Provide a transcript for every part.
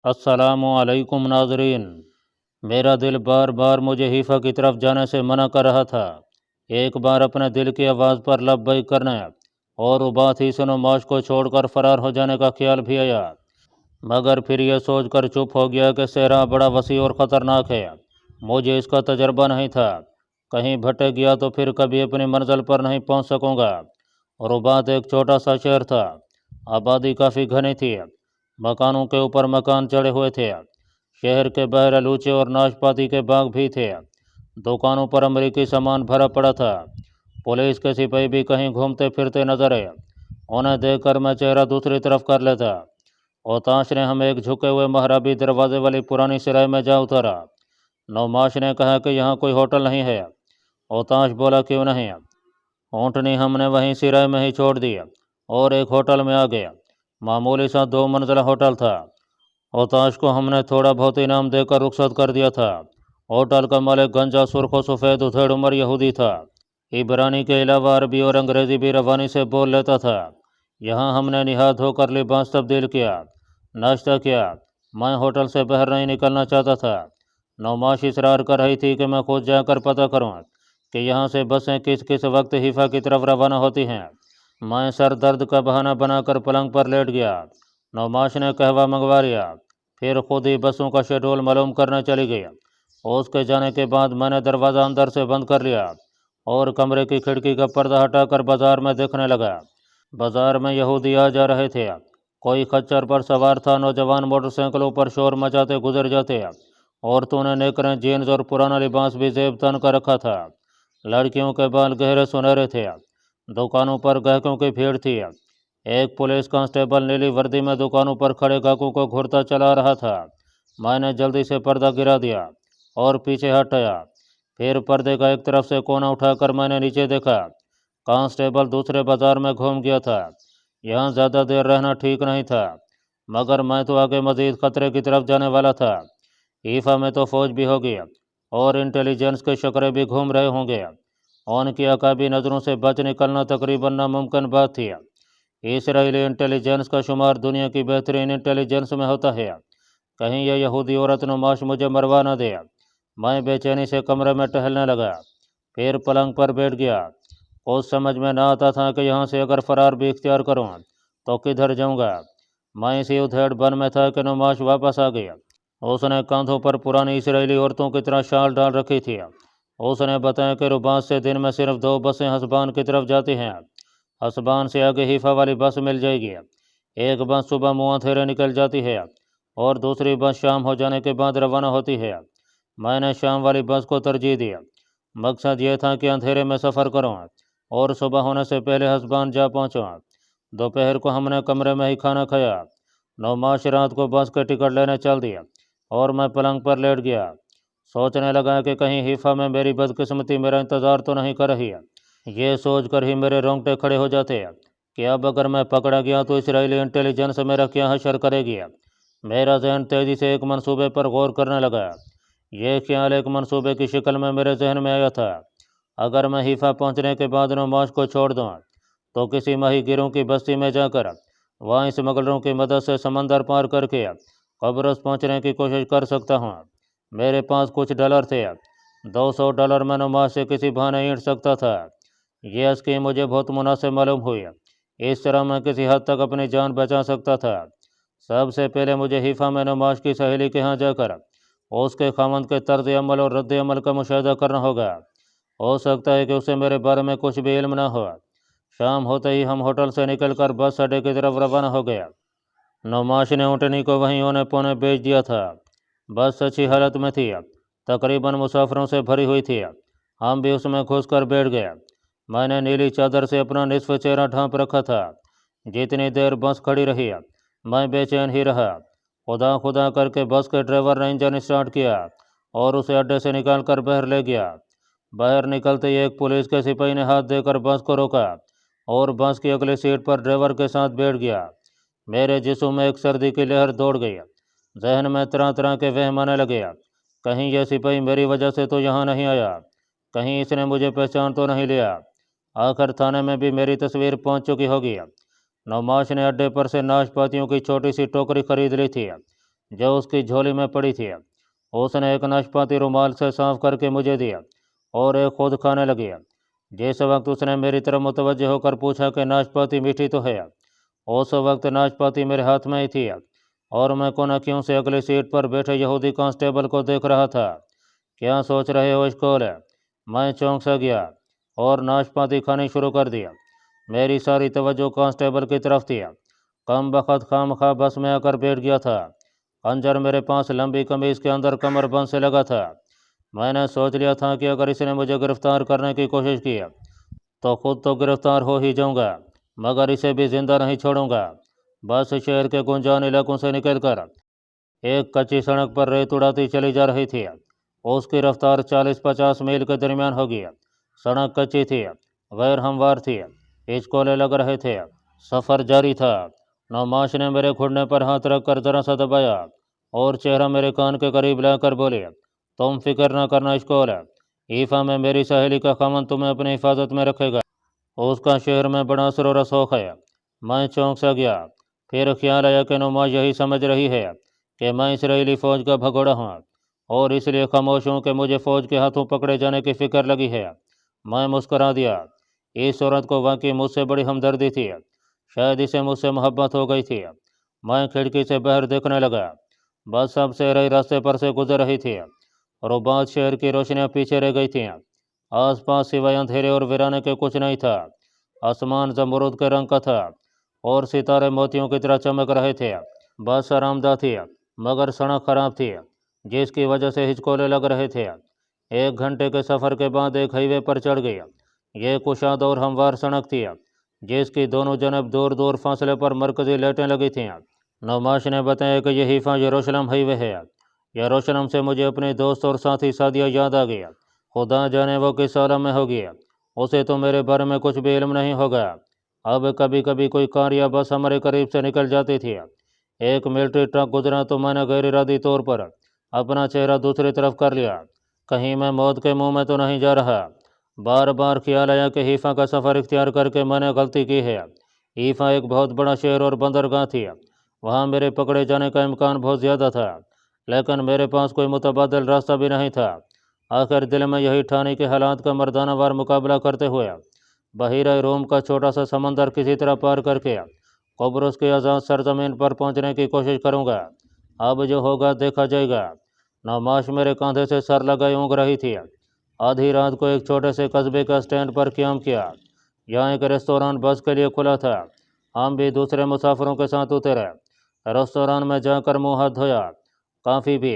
अस्सलामु अलैकुम नाजरीन। मेरा दिल बार बार मुझे हीफा की तरफ जाने से मना कर रहा था। एक बार अपने दिल की आवाज़ पर लब्बैक करने और उबात ही सुनोमाश को छोड़कर फरार हो जाने का ख्याल भी आया, मगर फिर यह सोचकर चुप हो गया कि सहरा बड़ा वसी और ख़तरनाक है। मुझे इसका तजर्बा नहीं था। कहीं भटक गया तो फिर कभी अपनी मंजिल पर नहीं पहुंच सकूंगा। रुबात एक छोटा सा शहर था। आबादी काफ़ी घनी थी। मकानों के ऊपर मकान चढ़े हुए थे। शहर के बाहर लूचे और नाशपाती के बाग भी थे। दुकानों पर अमरीकी सामान भरा पड़ा था। पुलिस के सिपाही भी कहीं घूमते फिरते नजर आए। उन्हें देखकर मैं चेहरा दूसरी तरफ कर लेता। ओताश ने हमें एक झुके हुए महराबी दरवाजे वाली पुरानी सराय में जा उतारा। नौमाश ने कहा कि यहाँ कोई होटल नहीं है। ओताश बोला, क्यों नहीं? ऊँटनी हमने वहीं सिराय में ही छोड़ दिया और एक होटल में आ गया। मामूली सा 2 मंजिला होटल था। ओताश को हमने थोड़ा बहुत इनाम देकर रुखसत कर दिया था। होटल का मालिक गंजा सुर्ख सफ़ेद उधेड़ उमर यहूदी था। इब्रानी के अलावा अरबी और अंग्रेज़ी भी रवानी से बोल लेता था। यहाँ हमने निहात धोकर लिबास तब्दील किया, नाश्ता किया। मैं होटल से बाहर नहीं निकलना चाहता था। नौमाश इसरार कर रही थी कि मैं खुद जाकर पता करूँ कि यहाँ से बसें किस किस वक्त हिफा की तरफ रवाना होती हैं। मैं सर दर्द का बहाना बनाकर पलंग पर लेट गया। नौमाश ने कहवा मंगवा लिया, फिर खुद ही बसों का शेड्यूल मालूम करने चली गई। उसके जाने के बाद मैंने दरवाज़ा अंदर से बंद कर लिया और कमरे की खिड़की का पर्दा हटाकर बाजार में देखने लगा। बाजार में यहूदी आ जा रहे थे। कोई खच्चर पर सवार था। नौजवान मोटरसाइकिलों पर शोर मचाते गुजर जाते। औरतों ने नेकरें, जीन्स और पुराना लिबास भी जेब तन कर रखा था। लड़कियों के बाल गहरे सुनहरे थे। दुकानों पर ग्राहकों की भीड़ थी। एक पुलिस कांस्टेबल नीली वर्दी में दुकानों पर खड़े ग्राहकों को घूरता चला रहा था। मैंने जल्दी से पर्दा गिरा दिया और पीछे हट आया। फिर पर्दे का एक तरफ से कोना उठाकर मैंने नीचे देखा। कांस्टेबल दूसरे बाजार में घूम गया था। यहाँ ज़्यादा देर रहना ठीक नहीं था, मगर मैं तो आगे मज़ीद ख़तरे की तरफ जाने वाला था। हीफा में तो फ़ौज भी होगी और इंटेलिजेंस के शकरे भी घूम रहे होंगे। उनकी अकाबी नज़रों से बच निकलना तकरीबन नामुमकिन बात थी। इसराइली इंटेलिजेंस का शुमार दुनिया की बेहतरीन इंटेलिजेंस में होता है। कहीं यह यहूदी औरत नुमाश मुझे मरवा न दे। मैं बेचैनी से कमरे में टहलने लगा, फिर पलंग पर बैठ गया। कुछ समझ में न आता था कि यहाँ से अगर फरार भी इख्तियार करूँ तो किधर जाऊँगा। मैं इसी उधेड़ बन में था कि नुमाश वापस आ गया। उसने कंधों पर पुरानी इसराइली औरतों की तरह शाल डाल रखी थी। उसने बताया कि रुबात से दिन में सिर्फ 2 बसें हसबान की तरफ जाती हैं। हसबान से आगे हीफा वाली बस मिल जाएगी। एक बस सुबह मुआथेरे निकल जाती है और दूसरी बस शाम हो जाने के बाद रवाना होती है। मैंने शाम वाली बस को तरजीह दी। मकसद ये था कि अंधेरे में सफ़र करूँ और सुबह होने से पहले हसबान जा पहुँचूँ। दोपहर को हमने कमरे में ही खाना खाया। नौमाश रात को बस के टिकट लेने चल दिया और मैं पलंग पर लेट गया। सोचने लगा कि कहीं हीफा में मेरी बदकिस्मती मेरा इंतज़ार तो नहीं कर रही है। ये सोच कर ही मेरे रोंगटे खड़े हो जाते कि अब अगर मैं पकड़ा गया तो इसराइली इंटेलिजेंस मेरा क्या हशर करेगी। मेरा जहन तेज़ी से एक मंसूबे पर गौर करने लगा। ये ख्याल एक मंसूबे की शक्ल में मेरे जहन में आया था। अगर मैं हीफा पहुंचने के बाद नुमाश को छोड़ दूं तो किसी माहीगीरों की बस्ती में जाकर वहाँ स्मगलरों की मदद से समंदर पार करके कब्रस पहुंचने की कोशिश कर सकता हूँ। मेरे पास कुछ डॉलर थे। $200 में नुमाश से किसी बहाने ईंट सकता था। यह स्कीम मुझे बहुत मुनासिब मालूम हुई। इस तरह मैं किसी हद तक अपनी जान बचा सकता था। सबसे पहले मुझे हीफा में नुमाश की सहेली के यहाँ जाकर उसके खामंद के तर्ज अमल और रद्द अमल का मुशाहिदा करना होगा। हो सकता है कि उसे मेरे बारे में कुछ भी इल्म ना हो। शाम होते ही हम होटल से निकलकर बस अड्डे की तरफ रवाना हो गया। नुमाश ने ऊँटनी को वहीं औने पौने बेच दिया था। बस अच्छी हालत में थी, तकरीबन मुसाफिरों से भरी हुई थी। हम भी उसमें घुसकर बैठ गए। मैंने नीली चादर से अपना निसफ चेहरा ढांप रखा था। जितनी देर बस खड़ी रही मैं बेचैन ही रहा। खुदा खुदा करके बस के ड्राइवर ने इंजन स्टार्ट किया और उसे अड्डे से निकाल कर बाहर ले गया। बाहर निकलते ही एक पुलिस के सिपाही ने हाथ देकर बस को रोका और बस की अगली सीट पर ड्राइवर के साथ बैठ गया। मेरे जिस्म में एक सर्दी की लहर दौड़ गई। जहन में तरह तरह के वहम आने लगे। कहीं यह सिपाही मेरी वजह से तो यहाँ नहीं आया, कहीं इसने मुझे पहचान तो नहीं लिया। आखिर थाने में भी मेरी तस्वीर पहुँच चुकी होगी। नौमाश ने अड्डे पर से नाशपातियों की छोटी सी टोकरी खरीद ली थी। جو اس کی جھولی میں پڑی تھی۔ اس نے ایک ناشپاتی رومال سے صاف کر کے مجھے دیا اور ایک خود کھانے لگی۔ جس وقت اس نے میری طرف متوجہ ہو کر پوچھا کہ ناشپاتی میٹھی تو ہے، اس وقت ناشپاتی میرے ہاتھ میں ہی تھی اور میں کونکیوں سے اگلی سیٹ پر بیٹھے یہودی کانسٹیبل کو دیکھ رہا تھا۔ کیا سوچ رہے ہو اشکول؟ میں چونک سا گیا اور ناشپاتی کھانی شروع کر دیا۔ میری ساری توجہ کانسٹیبل کی طرف تھی۔ کم بخت خام خواہ بس میں آ کر بیٹھ گیا تھا۔ خنجر میرے پاس لمبی قمیض کے اندر کمر بند سے لگا تھا۔ میں نے سوچ لیا تھا کہ اگر اس نے مجھے گرفتار کرنے کی کوشش کی تو خود تو گرفتار ہو ہی جاؤں گا، مگر اسے بھی زندہ نہیں چھوڑوں گا۔ بس شہر کے گنجان علاقوں سے نکل کر ایک کچی سڑک پر ریت اڑاتی چلی جا رہی تھی۔ اس کی رفتار 40-50 میل کے درمیان ہوگی۔ سڑک کچی تھی، غیر ہموار تھی، ہچکولے لگ رہے تھے۔ سفر جاری تھا۔ نعماش نے میرے گھٹنے پر ہاتھ رکھ کر ذرا سا دبایا اور چہرہ میرے کان کے قریب لا کر بولی، تم فکر نہ کرنا اشکول، ایفا میں میری سہیلی کا خاوند تمہیں اپنی حفاظت میں رکھے گا۔ اس کا شہر میں بڑا اثر و رسوخ ہے۔ میں چونک سا گیا۔ پھر خیال آیا کہ نعماش یہی سمجھ رہی ہے کہ میں اسرائیلی فوج کا بھگوڑا ہوں اور اس لیے خاموش ہوں کہ مجھے فوج کے ہاتھوں پکڑے جانے کی فکر لگی ہے۔ میں مسکرا دیا۔ اس عورت کو واقعی مجھ سے بڑی ہمدردی تھی، شاید اسے مجھ سے محبت ہو گئی تھی۔ میں کھڑکی سے باہر دیکھنے لگا۔ بس اب صحرائی راستے پر سے گزر رہی تھی اور بعد شہر کی روشنیاں پیچھے رہ گئی تھیں۔ آس پاس سوائے اندھیرے اور ویرانے کے کچھ نہیں تھا۔ آسمان زمرد کے رنگ کا تھا اور ستارے موتیوں کی طرح چمک رہے تھے۔ بس آرام دہ تھی مگر سڑک خراب تھی، جس کی وجہ سے ہچکولے لگ رہے تھے۔ 1 گھنٹے کے سفر کے بعد ایک ہائی وے پر چڑھ گئی۔ یہ کشاد اور ہموار سڑک تھی جس کی دونوں جانب دور دور فاصلے پر مرکزی لائٹیں لگی تھیں۔ نعماش نے بتایا کہ یہ حیفا یروشلم ہائی وے ہے۔ یروشلم سے مجھے اپنے دوست اور ساتھی سعدیہ یاد آ گئی۔ خدا جانے وہ کس عالم میں ہوگی، اسے تو میرے بارے میں کچھ بھی علم نہیں ہوگا۔ اب کبھی کبھی کوئی کار یا بس ہمارے قریب سے نکل جاتی تھی۔ ایک ملٹری ٹرک گزرا تو میں نے غیر ارادی طور پر اپنا چہرہ دوسری طرف کر لیا۔ کہیں میں موت کے منہ میں تو نہیں جا رہا۔ بار بار خیال آیا کہ حیفا کا سفر اختیار کر کے میں نے غلطی کی ہے۔ حیفا ایک بہت بڑا شہر اور بندرگاہ تھی، وہاں میرے پکڑے جانے کا امکان بہت زیادہ تھا، لیکن میرے پاس کوئی متبادل راستہ بھی نہیں تھا۔ آخر دل میں یہی ٹھانی کہ حالات کا مردانہ وار مقابلہ کرتے ہوئے بحیرہ روم کا چھوٹا سا سمندر کسی طرح پار کر کے قبرص کی آزاد سرزمین پر پہنچنے کی کوشش کروں گا۔ اب جو ہوگا دیکھا جائے گا۔ نعماش میرے کاندھے سے سر لگائے اونگ رہی تھی۔ آدھی رات کو ایک چھوٹے سے قصبے کا اسٹینڈ پر قیام کیا۔ یہاں ایک ریستوران بس کے لیے کھلا تھا۔ ہم بھی دوسرے مسافروں کے ساتھ اترے۔ ریستوران میں جا کر منہ ہاتھ دھویا، کافی بھی۔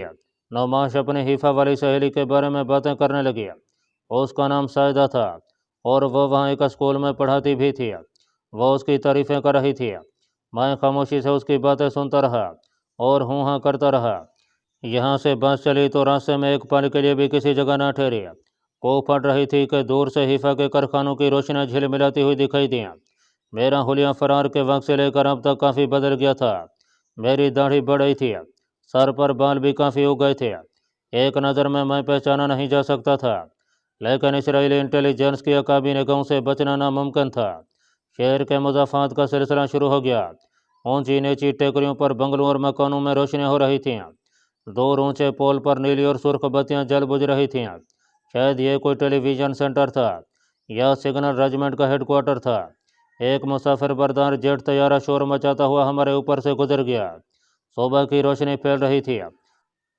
نعماش اپنی حیفا والی سہیلی کے بارے میں باتیں کرنے لگی۔ اس کا نام سائدہ تھا اور وہ وہاں ایک اسکول میں پڑھاتی بھی تھی۔ وہ اس کی تعریفیں کر رہی تھی۔ میں خاموشی سے اس کی باتیں سنتا رہا اور ہوں ہاں کرتا رہا۔ یہاں سے بس چلی تو راستے میں ایک پل کے لیے بھی کسی جگہ نہ ٹھہری۔ کو پھٹ رہی تھی کہ دور سے حیفا کے کارخانوں کی روشنیاں جھلملاتی ہوئی دکھائی دیں۔ میرا حلیہ فرار کے وقت سے لے کر اب تک کافی بدل گیا تھا۔ میری داڑھی بڑھ گئی تھی، سر پر بال بھی کافی اگ گئے تھے۔ ایک نظر میں پہچانا نہیں جا سکتا تھا، لیکن اسرائیلی انٹیلیجنس کی عقابی نگاہوں سے بچنا ناممکن تھا۔ شہر کے مضافات کا سلسلہ شروع ہو گیا۔ اونچی نیچی ٹیکریوں پر بنگلوں اور مکانوں میں روشنیاں ہو رہی تھیں۔ دور اونچے پول پر نیلی اور سرخ بتیاں جل بجھ رہی تھیں۔ شاید یہ کوئی ٹیلی ویژن سینٹر تھا یا سگنل ریجمنٹ کا ہیڈ کوارٹر تھا۔ ایک مسافر بردار جیٹ طیارہ شور مچاتا ہوا ہمارے اوپر سے گزر گیا۔ صبح کی روشنی پھیل رہی تھی۔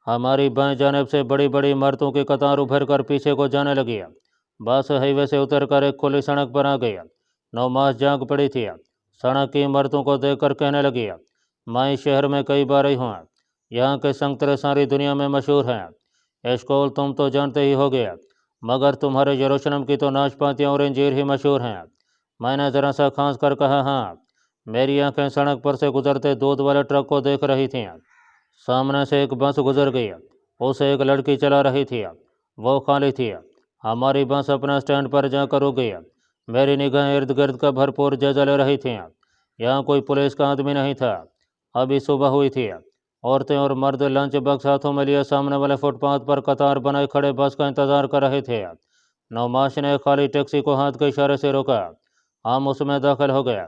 ہماری بائیں جانب سے بڑی بڑی عمارتوں کی قطار ابھر کر پیچھے کو جانے لگی۔ بس ہائی وے سے اتر کر ایک کھلی سڑک پر آ گئی۔ نعماش جاگ پڑی تھی۔ سڑک کی عمارتوں کو دیکھ کر کہنے لگی، میں اس شہر میں کئی بار آئی ہوں، یہاں کے سنگترے ساری دنیا میں مشہور ہیں۔ اشکول تم تو جانتے ہی ہوگے، مگر تمہارے یروشلم کی تو ناشپاتیاں اور انجیر ہی مشہور ہیں۔ میں نے ذرا سا کھانس کر کہا، ہاں۔ میری آنکھیں سڑک پر سے گزرتے دودھ والے ٹرک کو دیکھ رہی تھیں۔ سامنے سے ایک بس گزر گئی، اسے ایک لڑکی چلا رہی تھی۔ وہ خالی تھی۔ ہماری بس اپنا اسٹینڈ پر جا کر رک گئی۔ میری نگاہیں ارد گرد کا بھرپور جائزہ لے رہی تھیں۔ یہاں کوئی پولیس کا آدمی نہیں تھا۔ ابھی صبح ہوئی تھی۔ عورتیں اور مرد لنچ باکس ہاتھوں میں لیے سامنے والے فٹ پاتھ پر قطار بنائے کھڑے بس کا انتظار کر رہے تھے۔ نعماش نے خالی ٹیکسی کو ہاتھ کے اشارے سے روکا۔ ہم اس میں داخل ہو گئے۔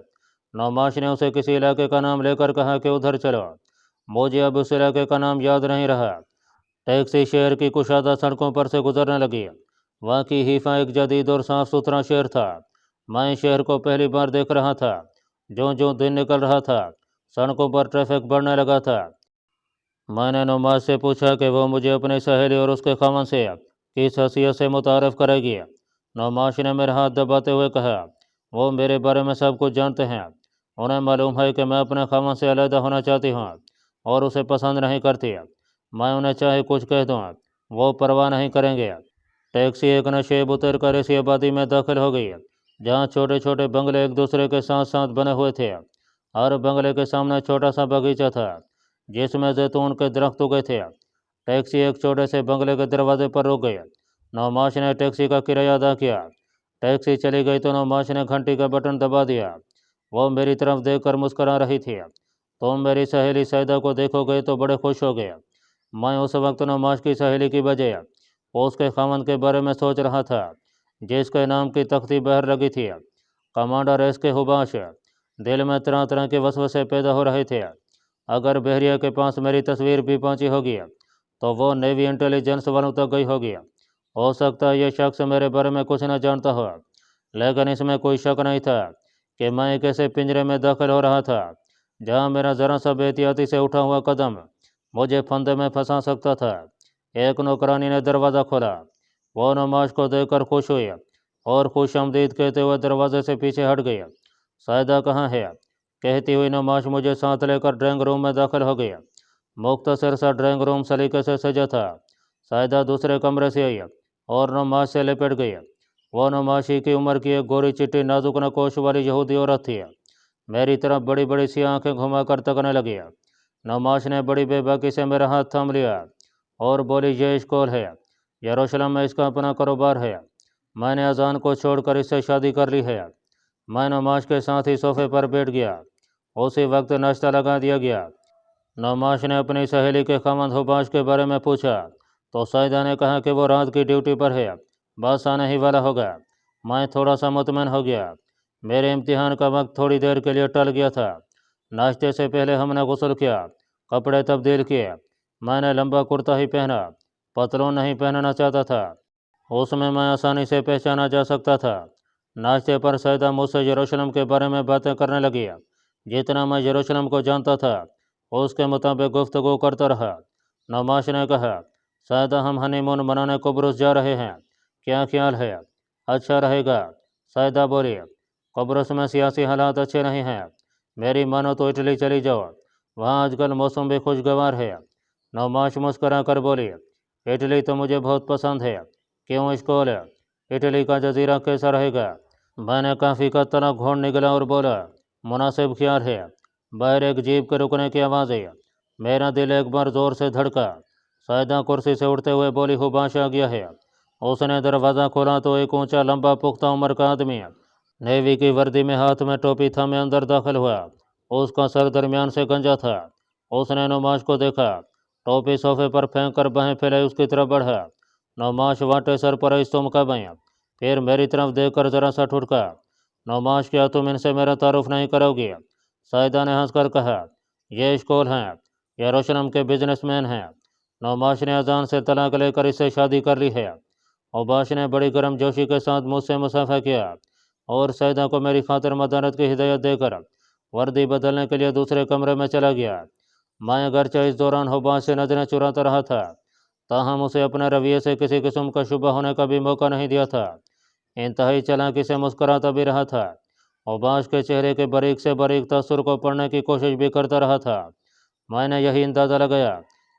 نعماش نے اسے کسی علاقے کا نام لے کر کہا کہ ادھر چلو۔ मुझे अब उस इलाके का नाम याद नहीं रहा। टैक्सी शहर की कुशादा सड़कों पर से गुजरने लगी। वाकई हीफा एक जदीद और साफ सुथरा शहर था। मैं शहर को पहली बार देख रहा था। जो जो दिन निकल रहा था, सड़कों पर ट्रैफिक बढ़ने लगा था। मैंने नुमाज से पूछा कि वो मुझे अपनी सहेली और उसके खामन से किस हैसियत से मुतारफ़ करेगी। नुमाश ने मेरा हाथ दबाते हुए कहा, वो मेरे बारे में सब कुछ जानते हैं। उन्हें मालूम है कि मैं अपने खामन से अलहदा होना चाहती हूँ और उसे पसंद नहीं करती। मैं उन्हें चाहे कुछ कह दूँ, वो परवाह नहीं करेंगे। टैक्सी एक नशेब उतर कर ऐसी आबादी में दाखिल हो गई जहाँ छोटे छोटे बंगले एक दूसरे के साथ साथ बने हुए थे। हर बंगले के सामने छोटा सा बगीचा था जिसमें जैतून के दरख्त उगे थे। टैक्सी एक छोटे से बंगले के दरवाजे पर रुक गई। नौमाश ने टैक्सी का किराया अदा किया। टैक्सी चली गई तो नौमाश ने घंटी का बटन दबा दिया। वो मेरी तरफ देखकर मुस्करा रही थी। तुम मेरी सहेली सैदा को देखोगे तो बड़े खुश हो गए। मैं उस वक्त नौमाश की सहेली की बजाय उसके खामन के बारे में सोच रहा था जिसके नाम की तख्ती बहर लगी थी, कमांडर एस के हुबाश। दिल में तरह तरह के वसवसे पैदा हो रहे थे। अगर बहरिया के पास मेरी तस्वीर भी पहुंची होगी तो वो नेवी इंटेलिजेंस वालों तक गई होगी। हो सकता है ये शख्स मेरे बारे में कुछ न जानता हो, लेकिन इसमें कोई शक नहीं था कि मैं एक ऐसे पिंजरे में दाखिल हो रहा था जहां मेरा ज़रा सा बेहतियाती से उठा हुआ कदम मुझे फंदे में फंसा सकता था। एक नौकरानी ने दरवाज़ा खोला। वो नमाज को देखकर खुश हुई और खुश आमदीद कहते हुए दरवाजे से पीछे हट गई। सायदा कहाँ है? कहती हुई नमाज मुझे साथ लेकर ड्राइंग रूम में दाखिल हो गई। मुख्तसर सा ड्राइंग रूम सलीके से सजा था। सायदा दूसरे कमरे से आई और नमाज से लिपट गई। वो नमाशी की उम्र की एक गोरी चिट्टी नाजुक नकोश वाली यहूदी औरत थी। मेरी तरफ बड़ी बड़ी सी आंखें घुमाकर तकने लगी। नमाश ने बड़ी बेबाकी से मेरा हाथ थाम लिया और बोली, ये इश्कोल है, यरूशलेम में इसका अपना कारोबार है। मैंने अजान को छोड़कर इससे शादी कर ली है। मैं नमाज के साथ ही सोफे पर बैठ गया। उसी वक्त नाश्ता लगा दिया गया। नमाश ने अपनी सहेली के खामद हुबाश के बारे में पूछा तो साइदा ने कहा कि वो रात की ड्यूटी पर है, बस आने ही वाला होगा। मैं थोड़ा सा मुतमईन हो गया। मेरे इम्तिहान का वक्त थोड़ी देर के लिए टल गया था। नाश्ते से पहले हमने गुस्ल किया, कपड़े तब्दील किए। मैंने लंबा कुर्ता ही पहना, पतलून नहीं पहनना चाहता था। उसमें मैं आसानी से पहचाना जा सकता था। नाश्ते पर सैदा मुझसे यरूशलेम के बारे में बातें करने लगी। जितना मैं यरूशलेम को जानता था उसके मुताबिक गुफ्तगू करता रहा। नमाश ने कहा, सैदा हम हनीमून मनाने कुब्रुस जा रहे हैं, क्या ख्याल है? अच्छा रहेगा, सैदा बोली। कुब्रुस में सियासी हालात अच्छे नहीं हैं। मेरी मानो तो इटली चली जाओ, वहाँ आजकल मौसम भी खुशगवार है। नौमाश मुस्करा कर बोली, इटली तो मुझे बहुत पसंद है। क्यों इश्कोल? इटली का जजीरा कैसा रहेगा? मैंने काफ़ी का तना घोड़ निकला और बोला, मुनासिब ख्याल है। बाहर एक जीप के रुकने की आवाज़ आई। मेरा दिल एक बार ज़ोर से धड़का। सैदा कुर्सी से उठते हुए बोली, हुबाश आ गया है। उसने दरवाज़ा खोला तो एक ऊंचा लंबा पुख्ता उम्र का आदमी नेवी की वर्दी में हाथ में टोपी थामे अंदर दाखिल हुआ। उसका सर दरमियान से गंजा था। उसने नुमाश को देखा, टोपी सोफे पर फेंक कर बाहें फैलाई उसकी तरफ बढ़ा। नुमाश वाटे सर पर तुम कब आई? फिर मेरी तरफ देखकर जरा सा ठुठका। नुमाश, क्या तुम इनसे मेरा तारुफ नहीं करोगी? साइदा ने हंसकर कहा, ये इश्कोल हैं, यरूशलेम के बिजनेसमैन हैं। नुमाश ने अजान से तलाक लेकर इससे शादी कर ली है। हुबाश ने बड़ी गर्मजोशी के साथ मुझसे मुसाफा किया और सैदा को मेरी खातिर मदानत की हिदायत देकर वर्दी बदलने के लिए दूसरे कमरे में चला गया। मैं अगरचे इस दौरान हुबाश से नजरें चुराता रहा था, ताहम उसे अपने रवैये से किसी किस्म का शुबा होने का भी मौका नहीं दिया था। इंतहाई चालाकी से मुस्कुराता भी रहा था। हुबाश के चेहरे के बारीक से बारीक तसर को पढ़ने की कोशिश भी करता रहा था। मैंने यही अंदाज़ा लगाया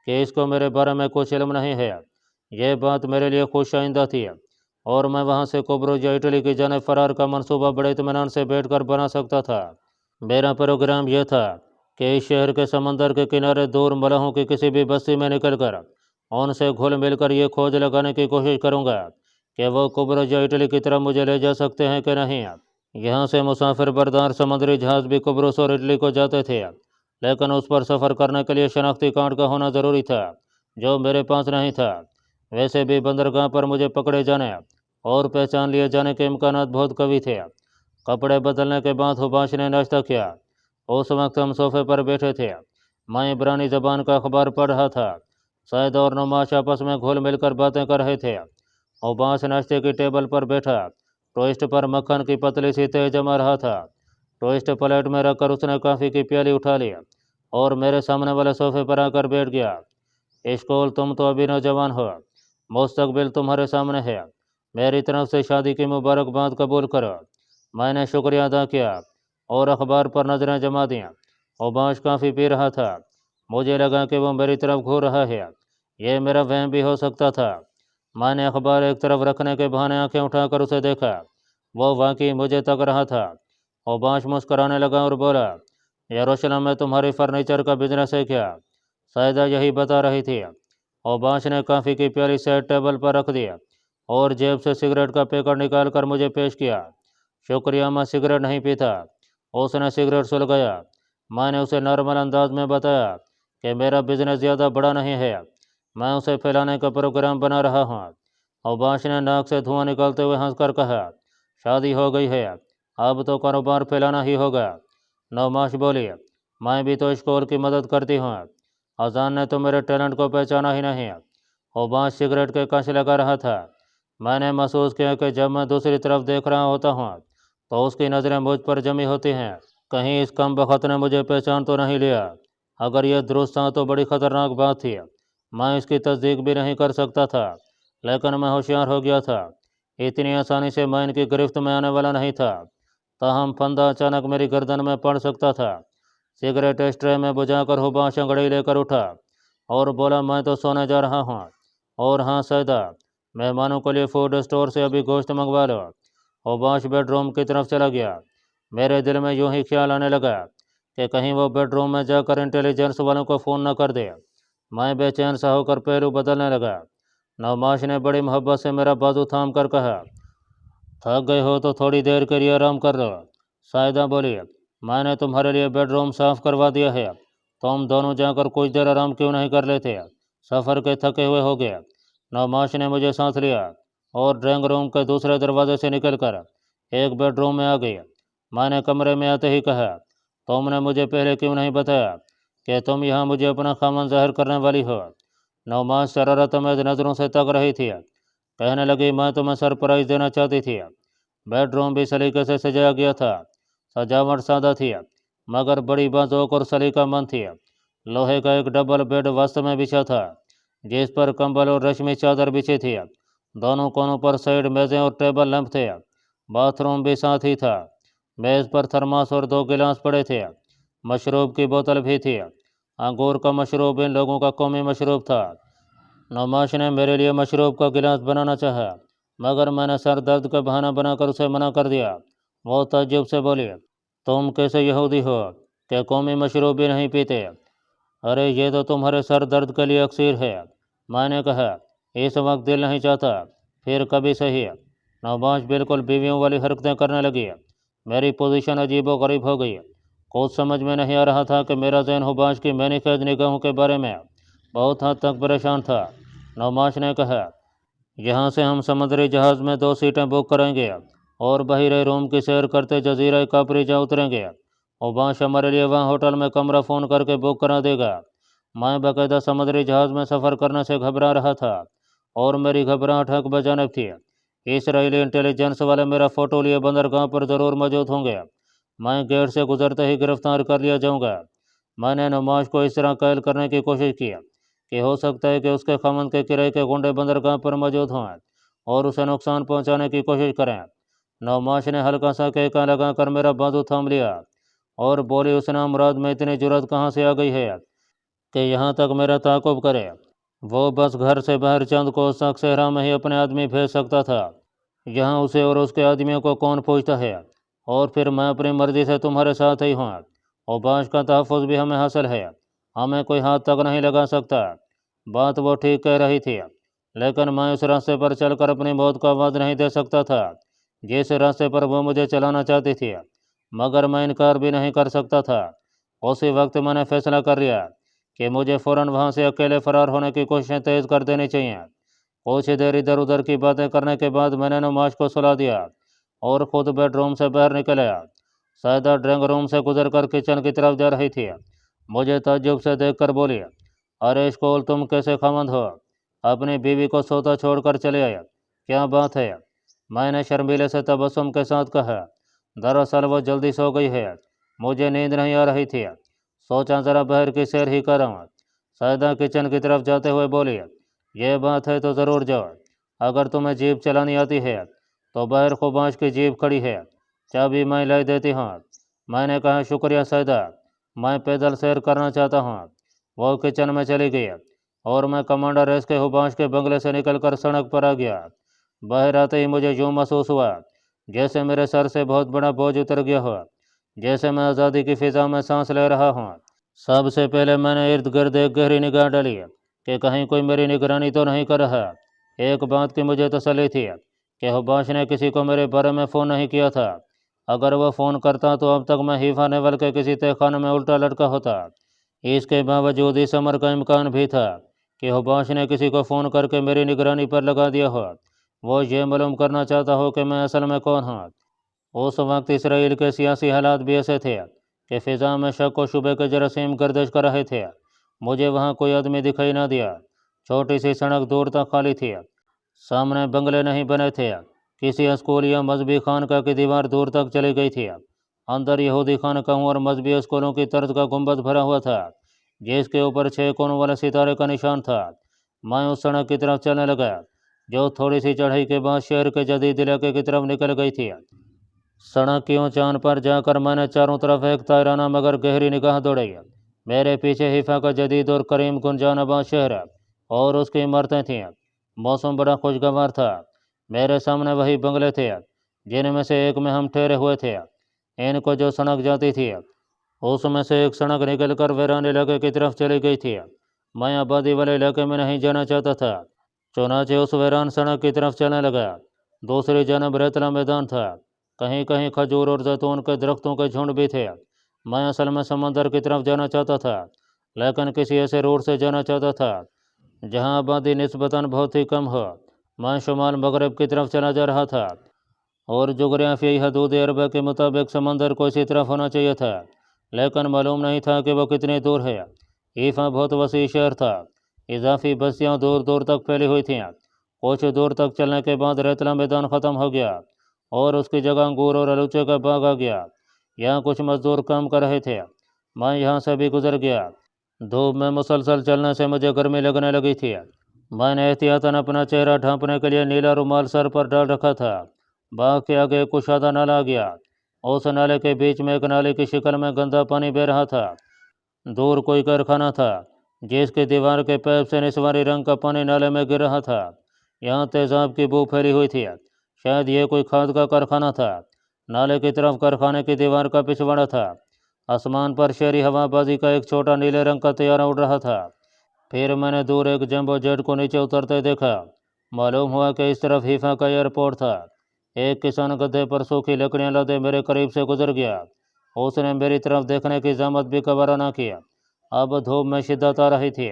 कि इसको मेरे बारे में कुछ इल्म नहीं है। यह बात मेरे लिए खुश आइंदा थी और मैं वहाँ से कुब्रुस या इटली की जानिब फरार का मंसूबा बड़े इत्मीनान से बैठकर बना सकता था। मेरा प्रोग्राम यह था कि इस शहर के समंदर के किनारे दूर मलाहों की किसी भी बस्ती में निकलकर उनसे घुल मिलकर ये खोज लगाने की कोशिश करूँगा कि वो कुब्रुस या इटली की तरफ मुझे ले जा सकते हैं कि नहीं। यहाँ से मुसाफिर बरदार समुद्री जहाज़ भी कुब्रुस और इटली को जाते थे, लेकिन उस पर सफ़र करने के लिए शनाख्ती कार्ड का होना ज़रूरी था, जो मेरे पास नहीं था। वैसे भी बंदरगाह पर मुझे पकड़े जाने और पहचान लिए जाने के इम्कानात बहुत कवी थे। कपड़े बदलने के बाद हुबाश ने नाश्ता किया। उस वक्त हम सोफे पर बैठे थे। मैं इब्रानी ज़बान का अखबार पढ़ रहा था। सैयद और नुमाश आपस में घुल मिलकर बातें कर रहे थे। उबास नाश्ते की टेबल पर बैठा टोस्ट पर मक्खन की पतली सी तेज जमा रहा था। टोस्ट प्लेट में रखकर उसने कॉफ़ी की प्याली उठा ली और मेरे सामने वाले सोफे पर आकर बैठ गया। इश्कोल, तुम तो अभी नौजवान हो, मुस्तकबिल तुम्हारे सामने है। मेरी तरफ से शादी की मुबारकबाद कबूल करो। मैंने शुक्रिया अदा किया और अखबार पर नज़रें जमा दी। उबाश काफ़ी पी रहा था। मुझे लगा कि वो मेरी तरफ घूर रहा है। यह मेरा वहम भी हो सकता था। मैंने अखबार एक तरफ रखने के बहाने आंखें उठाकर उसे देखा। वो वाकई मुझे तक रहा था। उबाश मुस्कराने लगा और बोला, यरूशलेम में तुम्हारी फर्नीचर का बिजनेस है क्या? सैयदा यही बता रही थी। उबाश ने कॉफ़ी की प्याली सेट टेबल पर रख दी और जेब से सिगरेट का पैकेट निकाल कर मुझे पेश किया। शुक्रिया, मैं सिगरेट नहीं पीता। उसने सिगरेट सुलगाया। मैंने उसे नॉर्मल अंदाज में बताया कि मेरा बिजनेस ज़्यादा बड़ा नहीं है, मैं उसे फैलाने का प्रोग्राम बना रहा हूँ। उबाश ने नाक से धुआं निकालते हुए हंसकर कहा, शादी हो गई है, अब तो कारोबार फैलाना ही होगा। नौमाश बोली, मैं भी तो स्कूल की मदद करती हूँ। अजान ने तो मेरे टैलेंट को पहचाना ही नहीं। उबाश सिगरेट के कश लगा रहा था। मैंने महसूस किया कि जब मैं दूसरी तरफ देख रहा होता हूँ तो उसकी नज़रें मुझ पर जमी होती हैं। कहीं इस कम बखत ने मुझे पहचान तो नहीं लिया। अगर यह दुरुस्त था तो बड़ी ख़तरनाक बात थी। मैं इसकी तस्दीक भी नहीं कर सकता था, लेकिन मैं होशियार हो गया था। इतनी आसानी से मैं इनकी गिरफ्त में आने वाला नहीं था। ताहम फंदा अचानक मेरी गर्दन में पड़ सकता था। सिगरेट स्ट्रे में बुझाकर हुबाश अंगड़ी लेकर उठा और बोला, मैं तो सोने जा रहा हूँ। और हाँ सैदा, मेहमानों के लिए फूड स्टोर से अभी गोश्त मंगवा लो। हुबाश बेडरूम की तरफ चला गया। मेरे दिल में यूं ही ख्याल आने लगा कि कहीं वो बेडरूम में जाकर इंटेलिजेंस वालों को फ़ोन न कर दे। मैं बेचैन सा होकर पहलू बदलने लगा। नौमाश ने बड़ी मोहब्बत से मेरा बाजू थाम कर कहा, थक गए हो तो थोड़ी देर के लिए आराम कर लो। सायदा बोली, मैंने तुम्हारे लिए बेडरूम साफ करवा दिया है, तुम दोनों जाकर कुछ देर आराम क्यों नहीं कर लेते? सफ़र के थके हुए हो गए। नौमाश ने मुझे सांस लिया और ड्राइंग रूम के दूसरे दरवाजे से निकलकर एक बेडरूम में आ गई। मैंने कमरे में आते ही कहा, तुमने मुझे पहले क्यों नहीं बताया कि तुम यहाँ मुझे अपना खामन ज़ाहिर करने वाली हो? नौमाश शरारत में नज़रों से तक रही थी। कहने लगी, मैं तुम्हें सरप्राइज़ देना चाहती थी। बेडरूम भी सलीके से सजाया गया था। सजावट सादा थी मगर बड़ी बाज़ोक और सलीकामंद थी। लोहे का एक डबल बेड वास्तव में बिछा था, जिस पर कंबल और रेशमी चादर बिछी थी। दोनों कोनों पर साइड मेज़ें और टेबल लैंप थे। बाथरूम भी साथ ही था। मेज़ पर थर्मास और 2 गिलास पड़े थे। मशरूब की बोतल भी थी। अंगूर का मशरूब इन लोगों का कौमी मशरूब था। नौमाश ने मेरे लिए मशरूब का गिलास बनाना चाहा, मगर मैंने सर दर्द का बहाना बनाकर उसे मना कर दिया। वो ताज्जुब से बोली, तुम कैसे यहूदी हो कि कौमी मशरूब भी नहीं पीते? अरे ये तो तुम्हारे सर दर्द के लिए अक्सीर है। मैंने कहा, इस वक्त दिल नहीं चाहता, फिर कभी सही। नौमाश बिल्कुल बीवियों वाली हरकतें करने लगी। मेरी पोजीशन अजीबो गरीब हो गई। कुछ समझ में नहीं आ रहा था कि मेरा जहन हुबाश की मैनीखेज निगाहों के बारे में बहुत हद तक परेशान था। नौमाश ने कहा, यहाँ से हम समुद्री जहाज़ में 2 सीटें बुक करेंगे और बहिरे रूम की सैर करते जजीरा कापरी जा उतरेंगे। हुबाश हमारे लिए वहाँ होटल में कमरा फ़ोन करके बुक करा देगा। मैं बाकायदा समुद्री जहाज़ में सफ़र करने से घबरा रहा था और मेरी घबराहट हक बजानिब थी। इसराइली इंटेलिजेंस वाले मेरा फ़ोटो लिए बंदरगाह पर ज़रूर मौजूद होंगे। मैं गेट से गुजरते ही गिरफ्तार कर लिया जाऊँगा। मैंने नौमाश को इस तरह कैद करने की कोशिश की कि हो सकता है कि उसके खमन के किराए के गुंडे बंदरगाह पर मौजूद हों और उसे नुकसान पहुंचाने की कोशिश करें। नौमाश ने हल्का सा कहका लगाकर मेरा बाजू थाम लिया और बोली, उस नामुराद में इतनी जुर्रत कहाँ से आ गई है कि यहाँ तक मेरा ताक़ुब करे? वो बस घर से बाहर चंद कोस तक सहरा में ही अपने आदमी भेज सकता था। यहाँ उसे और उसके आदमियों को कौन पूछता है? और फिर मैं अपनी मर्ज़ी से तुम्हारे साथ ही हूँ। उबाश का तहफ़्फ़ुज़ भी हमें हासिल है, हमें कोई हाथ तक नहीं लगा सकता। बात वो ठीक कह रही थी, लेकिन मैं उस रास्ते पर चलकर अपनी मौत को आवाज़ नहीं दे सकता था जिस रास्ते पर वो मुझे चलाना चाहती थी, मगर मैं इनकार भी नहीं कर सकता था। उसी वक्त मैंने फैसला कर लिया कि मुझे फ़ौरन वहाँ से अकेले फ़रार होने की कोशिशें तेज़ कर देनी चाहिए। कुछ देर इधर उधर की बातें करने के बाद मैंने नौमाश को सुला दिया और ख़ुद बेडरूम से बाहर निकल आया। सैयदा ड्राइंग रूम से गुजरकर किचन की तरफ जा रही थी। मुझे ताज्जुब से देखकर बोली, अरे इश्कोल, तुम कैसे खामंद हो? अपनी बीवी को सोता छोड़कर चले आए, क्या बात है? मैंने शर्मीले से तबस्सुम के साथ कहा, दरअसल वो जल्दी सो गई है, मुझे नींद नहीं आ रही थी, सोचा ज़रा बाहर की सैर ही कर आऊं। सैदा किचन की तरफ जाते हुए बोली, ये बात है तो ज़रूर जाओ, अगर तुम्हें जीप चलानी आती है तो बाहर खुबाश की जीप खड़ी है, चाबी मैं ला देती हूँ। मैंने कहा, शुक्रिया सैदा, मैं पैदल सैर करना चाहता हूँ। वो किचन में चली गई और मैं कमांडर एस के हुबाश के बंगले से निकलकर सड़क पर आ गया। बाहर आते ही मुझे यूँ महसूस हुआ जैसे मेरे सर से बहुत बड़ा बोझ उतर गया हो, जैसे मैं आज़ादी की फ़िज़ा में सांस ले रहा हूँ। सबसे पहले मैंने इर्द गिर्द एक गहरी निगाह डाली कि कहीं कोई मेरी निगरानी तो नहीं कर रहा। एक बात की मुझे तसल्ली थी कि हुबाश ने किसी को मेरे बारे में फ़ोन नहीं किया था। अगर वह फ़ोन करता तो अब तक मैं हीफा नेवल के किसी तहखाने में उल्टा लटका होता। इसके बावजूद इस अमर का इम्कान भी था कि हुबाश ने किसी को फ़ोन करके मेरी निगरानी पर लगा दिया हो। वो ये मालूम करना चाहता हो कि मैं असल में कौन हूँ। उस वक्त इसराइल के सियासी हालात भी ऐसे थे कि फ़िज़ा में शक व शुबे के जरासीम गर्दिश कर रहे थे। मुझे वहाँ कोई आदमी दिखाई ना दिया। छोटी सी सड़क दूर तक खाली थी, सामने बंगले नहीं बने थे। किसी स्कूल या मजहबी खानका की दीवार दूर तक चली गई थी। अंदर यहूदी खानकाहों और मजहबी स्कूलों की तर्ज का गुंबद भरा हुआ था, जिसके ऊपर 6 कोनों वाले सितारे का निशान था। मैं उस सड़क की तरफ चलने लगा जो थोड़ी सी चढ़ाई के बाद शहर के जदीद इलाके की तरफ निकल गई थी। सड़क की ऊंचान पर जाकर मैंने चारों तरफ एक तायराना मगर गहरी निगाह दौड़ाई। मेरे पीछे हिफा का जदीद और करीम गुंजानाबाद शहर और उसकी इमारतें थीं। मौसम बड़ा खुशगवार था। मेरे सामने वही बंगले थे जिनमें से एक में हम ठहरे हुए थे। इनको जो सड़क जाती थी उसमें से एक सड़क निकलकर वीरान इलाके की तरफ चली गई थी। मैं आबादी वाले इलाके में नहीं जाना चाहता था, चुनाचे उस वीरान सड़क की तरफ चलने लगा। दूसरी जानब रेतला मैदान था, कहीं कहीं खजूर और जैतून के दरख्तों के झुंड भी थे। मैं असल में समंदर की तरफ जाना चाहता था, लेकिन किसी ऐसे रोड से जाना चाहता था जहां आबादी निस्बतन बहुत ही कम हो। मैं शुमाल मगरब की तरफ चला जा रहा था और जोग्राफियाई हदूद अरबा के मुताबिक समंदर को इसी तरफ होना चाहिए था, लेकिन मालूम नहीं था कि वह कितनी दूर है। ईफा बहुत वसी शहर था, इजाफी बस्तियाँ दूर दूर तक फैली हुई थीं। कुछ दूर तक चलने के बाद रेतला मैदान ख़त्म हो गया और उसकी जगह अंगूर और आलूचे का बाग आ गया। यहाँ कुछ मजदूर काम कर रहे थे। मैं यहाँ से भी गुजर गया। धूप में मुसलसल चलने से मुझे गर्मी लगने लगी थी। मैंने एहतियातन अपना चेहरा ढांपने के लिए नीला रुमाल सर पर डाल रखा था। बाग के आगे एक कुशादा नाला आ गया। उस नाले के बीच में एक नाले की शक्ल में गंदा पानी बह रहा था। दूर कोई कारखाना था जिसकी दीवार के पैप से निस्वारी रंग का पानी नाले में गिर रहा था। यहाँ तेजाब की बू फैली हुई थी, शायद ये कोई खाद का कारखाना था। नाले की तरफ कारखाने की दीवार का पिछवाड़ा था। आसमान पर शहरी हवाबाजी का एक छोटा नीले रंग का तैयारा उड़ रहा था। फिर मैंने दूर एक जंबो जेट को नीचे उतरते देखा। मालूम हुआ कि इस तरफ हिफा का एयरपोर्ट था। एक किसान गड्ढे पर सूखी लकड़ियां लादे मेरे करीब से गुजर गया। उसने मेरी तरफ देखने की जहमत भी गवारा ना किया। अब धूप में शिद्दत आ रही थी।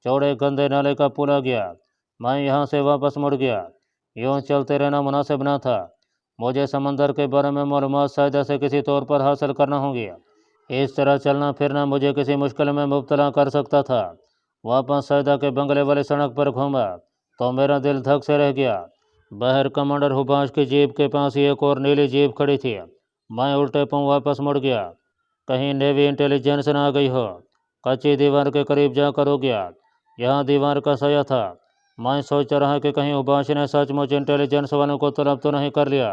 चौड़े गंदे नाले का पुल आ गया। मैं यहाँ से वापस मुड़ गया। यूँ चलते रहना मुनासिब ना था। मुझे समंदर के बारे में मालूमात शायद से किसी तौर पर हासिल करना होगी। इस तरह चलना फिरना मुझे किसी मुश्किल में मुब्तला कर सकता था। वापस सैदा के बंगले वाली सड़क पर घूमा तो मेरा दिल धक से रह गया। बाहर कमांडर हुबाश की जीप के पास एक और नीली जीप खड़ी थी। मैं उल्टे पांव वापस मुड़ गया। कहीं नेवी इंटेलिजेंस ना आ गई हो। कच्ची दीवार के करीब जाकर हो गया। यहाँ दीवार का साया था। मैं सोच रहा कि कहीं हुबाश ने सचमुच इंटेलिजेंस वालों को तलब तो नहीं कर लिया।